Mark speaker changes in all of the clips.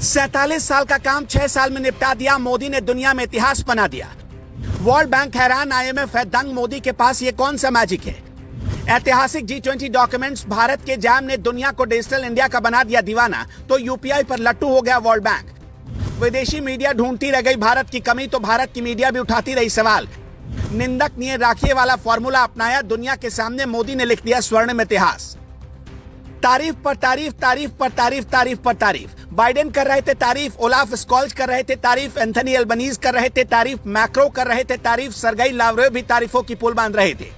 Speaker 1: 47 साल का काम 6 साल में निपटा दिया। मोदी ने दुनिया में इतिहास बना दिया। वर्ल्ड बैंक हैरान, IMF है दंग। मोदी के पास ये कौन सा मैजिक है। ऐतिहासिक G20 डॉक्यूमेंट्स। भारत के जैम ने दुनिया को डिजिटल इंडिया का बना दिया दीवाना, तो UPI पर लट्टू हो गया वर्ल्ड बैंक। विदेशी मीडिया ढूंढती रह गई भारत की कमी, तो भारत की मीडिया भी उठाती रही सवाल। निंदक निये राखिए वाला फॉर्मूला अपनाया, दुनिया के सामने मोदी ने लिख दिया स्वर्णिम इतिहास। तारीफ पर तारीफ, तारीफ पर तारीफ, तारीफ पर तारीफ। बाइडेन कर रहे थे तारीफ, ओलाफ स्कॉल्ज कर रहे थे तारीफ, एंथनी अल्बनीज कर रहे थे तारीफ, मैक्रो कर रहे थे तारीफ, सरगई लावरेव भी तारीफों की पुल बांध रहे थे।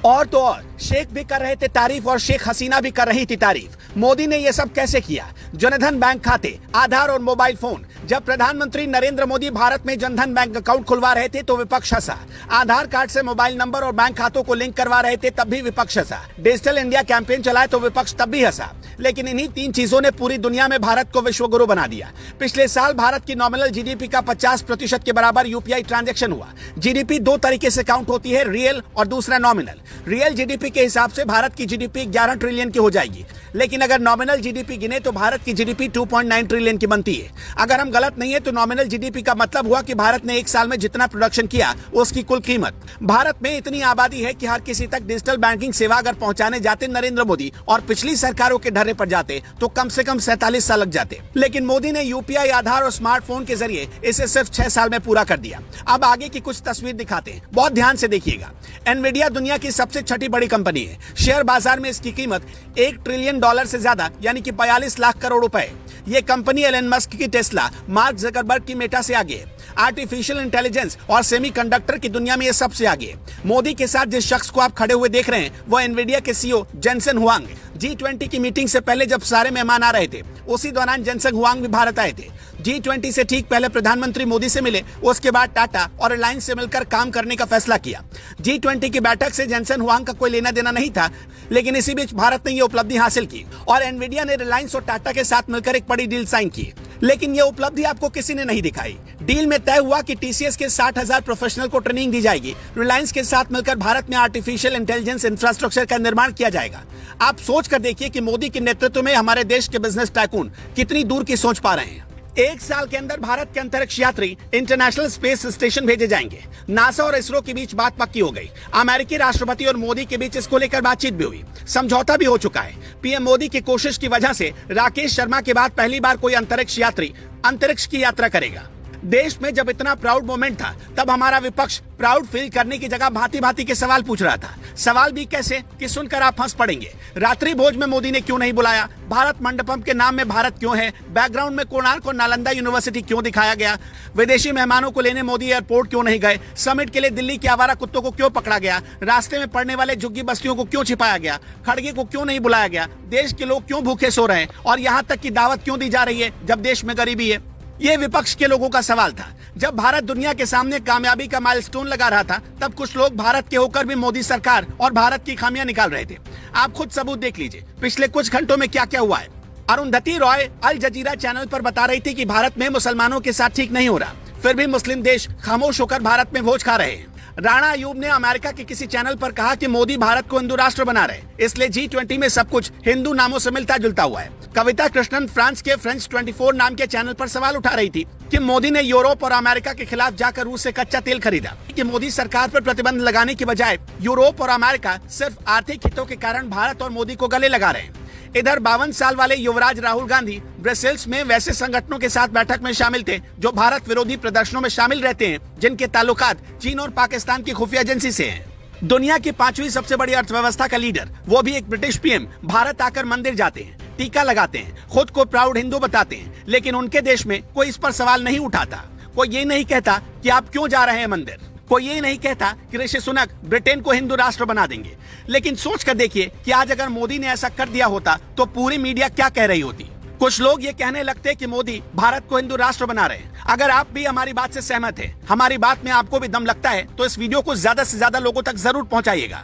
Speaker 1: और तो और शेख भी कर रहे थे तारीफ और शेख हसीना भी कर रही थी तारीफ। मोदी ने यह सब कैसे किया। जनधन बैंक खाते, आधार और मोबाइल फोन। जब प्रधानमंत्री नरेंद्र मोदी भारत में जनधन बैंक अकाउंट खुलवा रहे थे तो विपक्ष हंसा। आधार कार्ड से मोबाइल नंबर और बैंक खातों को लिंक करवा रहे थे तब भी विपक्ष हंसा। डिजिटल इंडिया कैंपेन चलाए तो विपक्ष तब भी हंसा। लेकिन इन्हीं 3 चीजों ने पूरी दुनिया में भारत को विश्वगुरु बना दिया। पिछले साल भारत की नॉमिनल GDP का 50% के बराबर UPI ट्रांजैक्शन हुआ। GDP 2 तरीके से काउंट होती है, रियल और दूसरा नॉमिनल। रियल GDP के हिसाब से भारत की GDP 11 ट्रिलियन की हो जाएगी, लेकिन अगर नॉमिनल GDP गिने तो भारत की GDP 2.9 ट्रिलियन की बनती है। अगर हम गलत नहीं है तो नॉमिनल GDP का मतलब हुआ कि भारत ने एक साल में जितना प्रोडक्शन किया उसकी कुल कीमत। भारत में इतनी आबादी है कि हर किसी तक डिजिटल बैंकिंग सेवा अगर पहुंचाने जाते नरेंद्र मोदी और पिछली सरकारों के ढर्रे पर जाते तो कम से कम 47 साल लग जाते। लेकिन मोदी ने UPI, आधार और स्मार्टफोन के जरिए इसे सिर्फ 6 साल में पूरा कर दिया। अब आगे की कुछ तस्वीर दिखाते हैं, बहुत ध्यान से देखिएगा। एनवीडिया दुनिया की सबसे छठी बड़ी कंपनी है। शेयर बाजार में इसकी कीमत $1 ट्रिलियन से ज्यादा यानी कि 42 लाख करोड़ रुपए। ये कंपनी एलन मस्क की टेस्ला, मार्क जकरबर्ग की मेटा से आगे है। आर्टिफिशियल इंटेलिजेंस और सेमीकंडक्टर की दुनिया में ये सबसे आगे है। मोदी के साथ जिस शख्स को आप खड़े हुए देख रहे हैं वो एनवीडिया के CEO जेनसेन हुआंग। G20 की मीटिंग से पहले जब सारे मेहमान आ रहे थे उसी दौरान जेनसेन हुआंग भी भारत आए थे। G20 से ठीक पहले प्रधानमंत्री मोदी से मिले, उसके बाद टाटा और रिलायंस से मिलकर काम करने का फैसला किया। G20 की बैठक से जेनसेन हुआंग का कोई लेना देना नहीं था, लेकिन इसी बीच भारत ने यह उपलब्धि हासिल की और एनवीडिया ने रिलायंस और टाटा के साथ मिलकर एक बड़ी डील साइन की। लेकिन यह उपलब्धि आपको किसी ने नहीं दिखाई। डील में तय हुआ कि TCS के 60,000 प्रोफेशनल को ट्रेनिंग दी जाएगी। रिलायंस के साथ मिलकर भारत में आर्टिफिशियल इंटेलिजेंस इंफ्रास्ट्रक्चर का निर्माण किया जाएगा। आप सोच कर देखिए कि मोदी के नेतृत्व में हमारे देश के बिजनेस टाइकून कितनी दूर की सोच पा रहे हैं। 1 साल के अंदर भारत के अंतरिक्ष यात्री इंटरनेशनल स्पेस स्टेशन भेजे जाएंगे। नासा और इसरो के बीच बात पक्की हो गई। अमेरिकी राष्ट्रपति और मोदी के बीच इसको लेकर बातचीत भी हुई, समझौता भी हो चुका है। PM मोदी की कोशिश की वजह से राकेश शर्मा के बाद पहली बार कोई अंतरिक्ष यात्री अंतरिक्ष की यात्रा करेगा। देश में जब इतना प्राउड मोमेंट था तब हमारा विपक्ष प्राउड फील करने की जगह भांति भांति के सवाल पूछ रहा था। सवाल भी कैसे कि सुनकर आप हंस पड़ेंगे। रात्रि भोज में मोदी ने क्यों नहीं बुलाया, भारत मंडपम के नाम में भारत क्यों है, बैकग्राउंड में कोणार्क और नालंदा यूनिवर्सिटी क्यों दिखाया गया, विदेशी मेहमानों को लेने मोदी एयरपोर्ट क्यों नहीं गए, समिट के लिए दिल्ली के आवारा कुत्तों को क्यों पकड़ा गया, रास्ते में पड़ने वाले झुग्गी बस्तियों को क्यों छिपाया गया, खड़गे को क्यों नहीं बुलाया गया, देश के लोग क्यों भूखे सो रहे हैं और यहाँ तक की दावत क्यों दी जा रही है जब देश में गरीबी है। ये विपक्ष के लोगों का सवाल था। जब भारत दुनिया के सामने कामयाबी का माइलस्टोन लगा रहा था तब कुछ लोग भारत के होकर भी मोदी सरकार और भारत की खामियां निकाल रहे थे। आप खुद सबूत देख लीजिए पिछले कुछ घंटों में क्या क्या हुआ है। अरुंधति रॉय अल जजीरा चैनल पर बता रही थी कि भारत में मुसलमानों के साथ ठीक नहीं हो रहा, फिर भी मुस्लिम देश खामोश होकर भारत में भोज खा रहे हैं। राणा अयूब ने अमेरिका के किसी चैनल पर कहा कि मोदी भारत को हिंदू राष्ट्र बना रहे, इसलिए G20 में सब कुछ हिंदू नामों से मिलता जुलता हुआ है। कविता कृष्णन फ्रांस के फ्रेंच 24 नाम के चैनल पर सवाल उठा रही थी कि मोदी ने यूरोप और अमेरिका के खिलाफ जाकर रूस से कच्चा तेल खरीदा, कि मोदी सरकार पर प्रतिबंध लगाने की बजाय यूरोप और अमेरिका सिर्फ आर्थिक हितों के कारण भारत और मोदी को गले लगा रहे हैं। इधर 52 साल वाले युवराज राहुल गांधी ब्रसेल्स में वैसे संगठनों के साथ बैठक में शामिल थे जो भारत विरोधी प्रदर्शनों में शामिल रहते हैं, जिनके ताल्लुकात चीन और पाकिस्तान की खुफिया एजेंसी से हैं। दुनिया की 5वीं सबसे बड़ी अर्थव्यवस्था का लीडर, वो भी एक ब्रिटिश PM, भारत आकर मंदिर जाते हैं, टीका लगाते हैं, खुद को प्राउड हिंदू बताते हैं, लेकिन उनके देश में कोई इस पर सवाल नहीं उठाता। कोई ये नहीं कहता कि आप क्यों जा रहे हैं मंदिर, कोई ये नहीं कहता कि ऋषि सुनक ब्रिटेन को हिंदू राष्ट्र बना देंगे। लेकिन सोच कर देखिए कि आज अगर मोदी ने ऐसा कर दिया होता तो पूरी मीडिया क्या कह रही होती। कुछ लोग ये कहने लगते कि मोदी भारत को हिंदू राष्ट्र बना रहे हैं। अगर आप भी हमारी बात से सहमत हैं, हमारी बात में आपको भी दम लगता है, तो इस वीडियो को ज्यादा से ज्यादा लोगों तक जरूर पहुंचाइएगा।